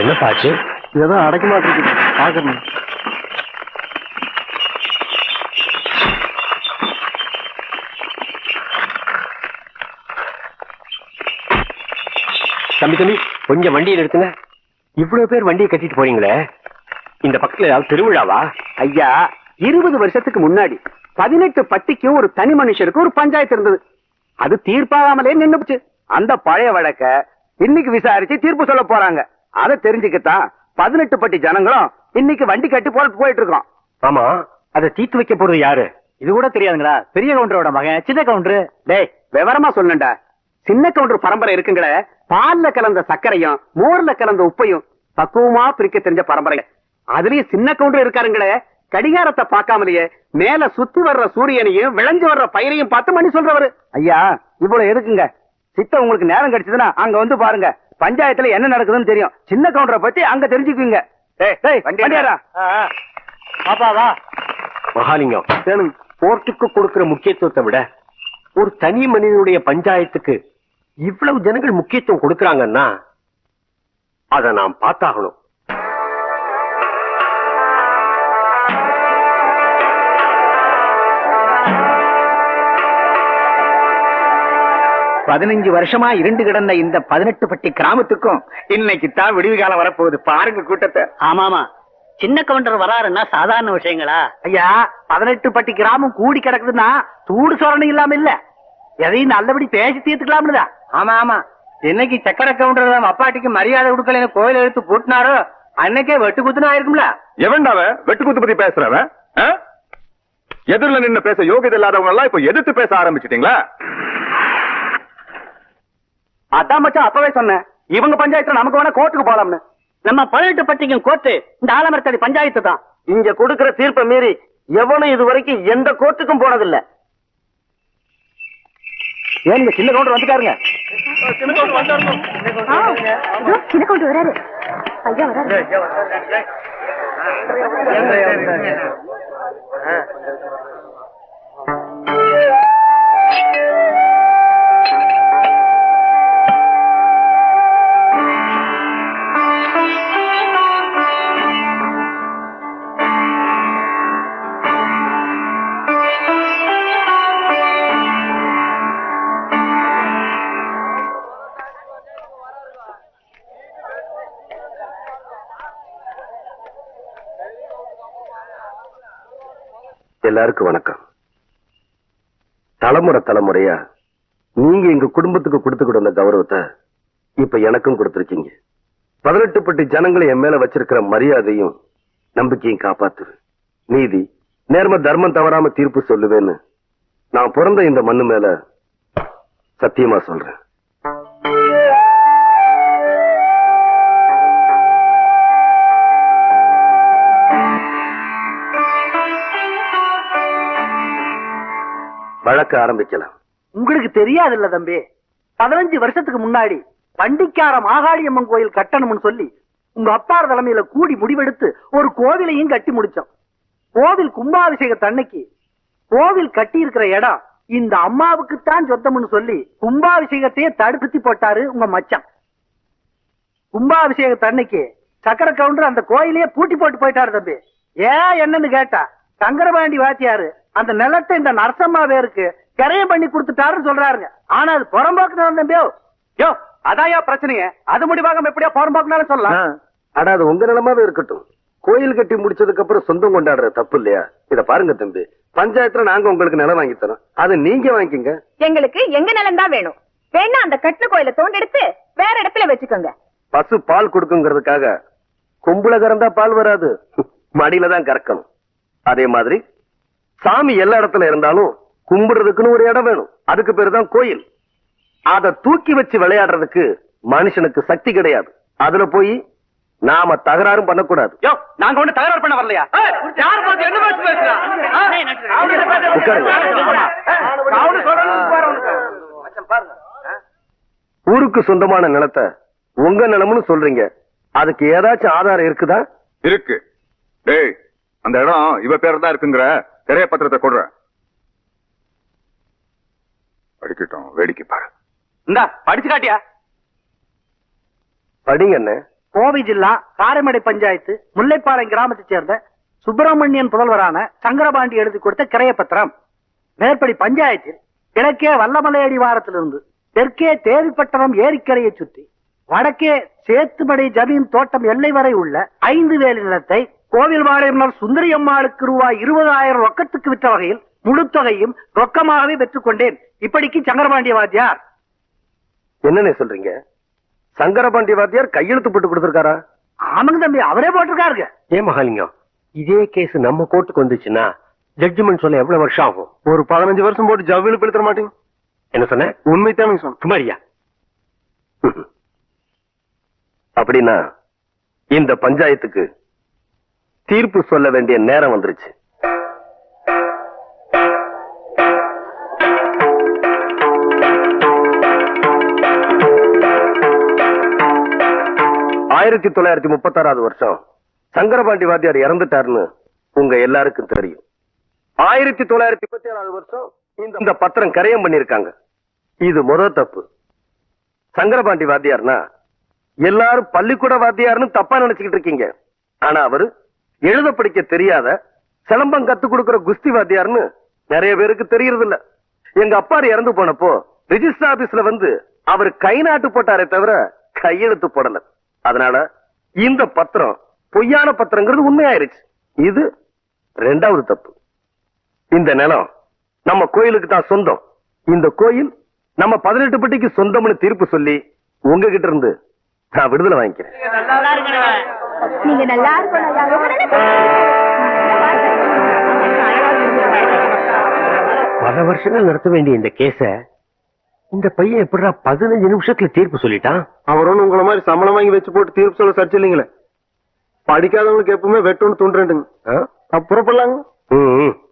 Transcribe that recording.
என்ன பாச்சு? ஏதோ அடைக்க மாட்டேங்குது, பாக்கணும். தம்பி கொஞ்சம் வண்டியை எடுத்துங்க. இவ்வளவு பேர் வண்டியை கட்டிட்டு போறீங்களே, இந்த பக்கத்துல ஏதாவது திருவிழாவா? ஐயா, 20 வருஷத்துக்கு முன்னாடி 18 பட்டிக்கும் ஒரு தனி மனுஷருக்கு ஒரு பஞ்சாயத்து இருந்தது. அது தீர்ப்பாகாமலே நின்னுச்சு. அந்த பழைய வழக்க இன்னைக்கு விசாரிச்சு தீர்ப்பு சொல்ல போறாங்க. அதை தெரிஞ்சுக்கத்தான் 18 பட்டி ஜனங்களும் இன்னைக்கு வண்டி கட்டி போயிட்டு இருக்கோம். ஆமா, அதை தீர்த்து வைக்க போறது யாரு? இது கூட தெரியாதுங்களா? பெரிய கவுண்டரோட மகன் சின்ன கவுண்டரு. டேய், விவரமா சொல்லுண்டா. சின்ன கவுண்டர் பரம்பரை இருக்குங்களே, பால்ல கலந்த சர்க்கரையும் மோர்ல கலந்த உப்பையும் பக்குவமா பிரிக்க தெரிஞ்ச பரம்பரை. அதுலயும் சின்ன கவுண்டர் இருக்காருங்களே, கடிகாரத்தை பார்க்காமலேயே மேல சுத்தி வர்ற சூரியனையும் விளைஞ்சு வர்ற பயிரையும் பார்த்து மணி சொல்றவரு. ஐயா, இவ்வளவு எதுக்குங்க? சித்த உங்களுக்கு நேரம் கிடைச்சதுன்னா அங்க வந்து பாருங்க. பஞ்சாயத்துல என்ன நடக்குதுன்னு தெரியும். சின்ன கவுண்டரை பத்தி அங்க தெரிஞ்சுக்குவீங்க. பாப்பாவா மகாலிங்கம், கோர்ட்டுக்கு கொடுக்கிற முக்கியத்துவத்தை விட ஒரு தனி மனிதனுடைய பஞ்சாயத்துக்கு இவ்வளவு ஜனங்கள் முக்கியத்துவம் கொடுக்கறாங்கன்னா அதை நாம் பார்த்தாகணும். பதினஞ்சு வருஷமா இருண்டு கிடந்த இந்த 18 பட்டி கிராமத்துக்கும் இன்னைக்கு தான் விடுவி காலம் வரப்போகுது. பாருங்க கூட்டத்தை. ஆமாமா, சின்ன கவுண்டர் வராருன்னா சாதாரண விஷயங்களா? ஐயா, 18 பட்டி கிராமம் கூடி கிடக்குதுன்னா தூடு சொரணை இல்லாம இல்ல, எதையும் நல்லபடி பேசி தீர்த்துக்கலாம்னுதா. ஆமா ஆமா, என்னைக்கு சக்கர கவுண்டர் அப்பாட்டிக்கு மரியாதை கொடுக்கல கோயில எடுத்து பூட்டினாரோ அன்னைக்கே வெட்டு குத்துனா ஆயிருக்கும்ல. எவன்டாவ வெட்டு குத்து பத்தி பேசுறவன்? எதிரில நின்னு பேச யோகியதை இல்லாதவங்க எல்லாம் இப்ப எதிர்த்து பேச ஆரம்பிச்சிட்டீங்களா? அதான் மச்சான் அப்பவே சொன்னேன், இவங்க பஞ்சாயத்துல நமக்கு வேணா கோர்ட்டுக்கு போலாம்னு. நம்ம 18 பட்டிக்கும் கோர்ட்டு இந்த ஆலமரத்தடி பஞ்சாயத்து தான். இங்க கொடுக்கிற தீர்ப்பை மீறி எவனும் இது வரைக்கும் எந்த கோர்ட்டுக்கும் போனதில்லை. ஏன் சின்ன கவுண்டர் வந்துட்டாருங்க. சின்ன கவுண்டர் வராரு. ஐயா வராரு. எல்லாருக்கும் வணக்கம். தலைமுறையா நீங்க எங்க குடும்பத்துக்கு கொடுத்துக்கிட்டு வந்த கௌரவத்தை இப்ப எனக்கும் கொடுத்திருக்கீங்க. 18 பட்டி ஜனங்களை என் மேல வச்சிருக்கிற மரியாதையும் நம்பிக்கையும் காப்பாத்து. நீதி நேர்ம தர்மம் தவறாம தீர்ப்பு சொல்லுவேன்னு நான் பிறந்த இந்த மண்ணு மேல சத்தியமா சொல்றேன். வழக்க ஆரம்பிக்கலாம். உங்களுக்கு தெரியாது இல்ல தம்பி, 15 வருஷத்துக்கு முன்னாடி பண்டிக்கார மாகாளியம்மன் கோயில் கட்டணும்னு சொல்லி உங்க அப்பார் தலைமையில கூடி முடிவெடுத்து ஒரு கோவிலையும் கட்டி முடிச்சோம். கோவில் கும்பாபிஷேகத்தன்னைக்கு கோவில் கட்டி இருக்கிற இடம் இந்த அம்மாவுக்குத்தான் சொந்தம்னு சொல்லி கும்பாபிஷேகத்தையே தடுத்து போட்டாரு உங்க மச்சான். கும்பாபிஷேகத்தன்னைக்கு சக்கர கவுண்டர் அந்த கோயிலையே பூட்டி போட்டு போயிட்டாரு தம்பி. ஏன் என்னன்னு கேட்டா, சங்கரபாண்டி வாத்தியாரு அந்த நிலத்தை இந்த நரசம்மா பேருக்கு கரையம் பண்ணி கொடுத்துட்டாருன்னு சொல்றாருங்க. ஆனா அது புறம்போக்கு தம்பியோ. யோ, அதாயா பிரச்சனையே. அது முடிவாக எப்படியா புறம்போக்குனாலும் சொல்லலாம். ஆனா அது உங்க நிலமாவே இருக்கட்டும். கோயில் கட்டி முடிச்சதுக்கு அப்புறம் சொந்தம் கொண்டாடுற தப்பு இல்லையா? இத பாருங்க தம்பி, பஞ்சாயத்துல நாங்க உங்களுக்கு நிலம் வாங்கி தரோம், அது நீங்க வாங்கிக்கங்க. எங்களுக்கு எங்க நிலம் தான் வேணும். வேணா அந்த கட்டின கோயில தோண்டெடுத்து வேற இடத்துல வச்சுக்கோங்க. பசு பால் கொடுக்குங்கிறதுக்காக கொம்புல கறந்தா பால் வராது, மடியில தான் கறக்கணும். அதே மாதிரி சாமி எல்லா இடத்துல இருந்தாலும் கும்பிடுறதுக்குன்னு ஒரு இடம் வேணும். அதுக்கு பேரு தான் கோயில். அதை தூக்கி வச்சு விளையாடுறதுக்கு மனுஷனுக்கு சக்தி கிடையாது. அதுல போய் நாம தகராறும் பண்ணக்கூடாது. நாங்க ஒண்ணு தகராறு பண்ண வரலையா? ஊருக்கு சொந்தமான நிலத்தை உங்க நிலம்னு சொல்றீங்க, அதுக்கு ஏதாச்சும் ஆதாரம் இருக்குதா? இருக்கு. டேய், அந்த இடம் இவ பேர் தான் இருக்குங்கிற திரைய பத்திரத்தை கொடுற. படிக்கட்டும், வேடிக்கை பாரு. இந்தா படிச்சு காட்டியா? படிங்க அண்ணே. கோவை ஜில்லா காரைமடை பஞ்சாயத்து முல்லைப்பாளையம் கிராமத்தைச் சேர்ந்த சுப்பிரமணியன் புதல்வரான சங்கரபாண்டி எழுதி கொடுத்த கிரைய பத்திரம். மேற்படி பஞ்சாயத்தில் கிழக்கே வல்லமலை அடிவாரத்திலிருந்து தெற்கே தேவிப்பட்டணம் ஏரிக்கரையை சுற்றி வடக்கே சேத்துமடை ஜமீன் தோட்டம் எல்லை வரை உள்ள 5 வேலி நிலத்தை கோவில் வாழையர் சுந்தரி அம்மாளுக்கு ரூபாய் 20,000 ரொக்கத்துக்கு விற்ற வகையில் முழு தொகையும் ரொக்கமாகவே பெற்றுக் கொண்டேன். இப்படிக்கு சங்கரபாண்டிய வாத்தியார். என்னன்னு சொல்றீங்க? சங்கரபாண்டி வாத்தியார் கையெழுத்து போட்டு கொடுத்திருக்காரா? ஆமாங்க தம்பி, அவரே போட்டிருக்காருங்க. ஏன் மகாலிங்கம், இதே கேஸ் நம்ம கோர்ட்டுக்கு வந்துச்சுன்னா ஜட்ஜ்மெண்ட் சொல்ல எவ்வளவு வருஷம் ஆகும்? ஒரு 15 வருஷம் போட்டு ஜவ்வில பெடுத்துற மாட்டீங்க. என்ன சொன்ன? உண்மைத்தான் சொன்ன. சுமாரியா? அப்படின்னா இந்த பஞ்சாயத்துக்கு தீர்ப்பு சொல்ல வேண்டிய நேரம் வந்துருச்சு. ஆயிரத்தி 1936 வருஷம் சங்கரபாண்டி வாத்தியார் இறந்துட்டாருன்னு உங்க எல்லாருக்கும் தெரியும். 1937 வருஷம் இந்த பத்திரம் கரையம் பண்ணிருக்காங்க. இது முதல் தப்பு. சங்கரபாண்டி வாத்தியார்னா எல்லாரும் பள்ளிக்கூட வாத்தியார்னு தப்பா நினைச்சுக்கிட்டு இருக்கீங்க. ஆனா அவரு எழுத படிக்க தெரியாத சிலம்பம் கத்து கொடுக்கிற குஸ்தி வாத்தியார்னு நிறைய பேருக்கு தெரியறது இல்ல. எங்க அப்பா இறந்து போனப்போ ரிஜிஸ்டர் ஆபீஸ்ல வந்து அவர் கை நாட்டு போட்டாரே தவிர கையெழுத்து போடல. அதனால இந்த பத்திரம் பொய்யான பத்திரங்கிறது உண்மையாயிருச்சு. இது 2வது தப்பு. இந்த நிலம் நம்ம கோயிலுக்கு தான் சொந்தம். இந்த கோயில் நம்ம 18 பட்டிக்கு சொந்தம்னு தீர்ப்பு சொல்லி உங்ககிட்ட இருந்து நான் விடுதலை வாங்கிக்கிறேன். நீங்க நல்லா இருக்கணும். பல வருஷங்கள் நடத்த வேண்டிய இந்த கேஸ இந்த பையன் எப்படா 15 நிமிஷத்துல தீர்ப்பு சொல்லிட்டான்? அவரும் உங்களை மாதிரி சம்பளம் வாங்கி வச்சு போட்டு தீர்ப்பு சொல்ல சர்ச்சை இல்லைங்களே. படிக்காதவங்களுக்கு எப்பவுமே வெட்டொன்னு துண்டுறேன்டுங்க. புறப்படலாங்க.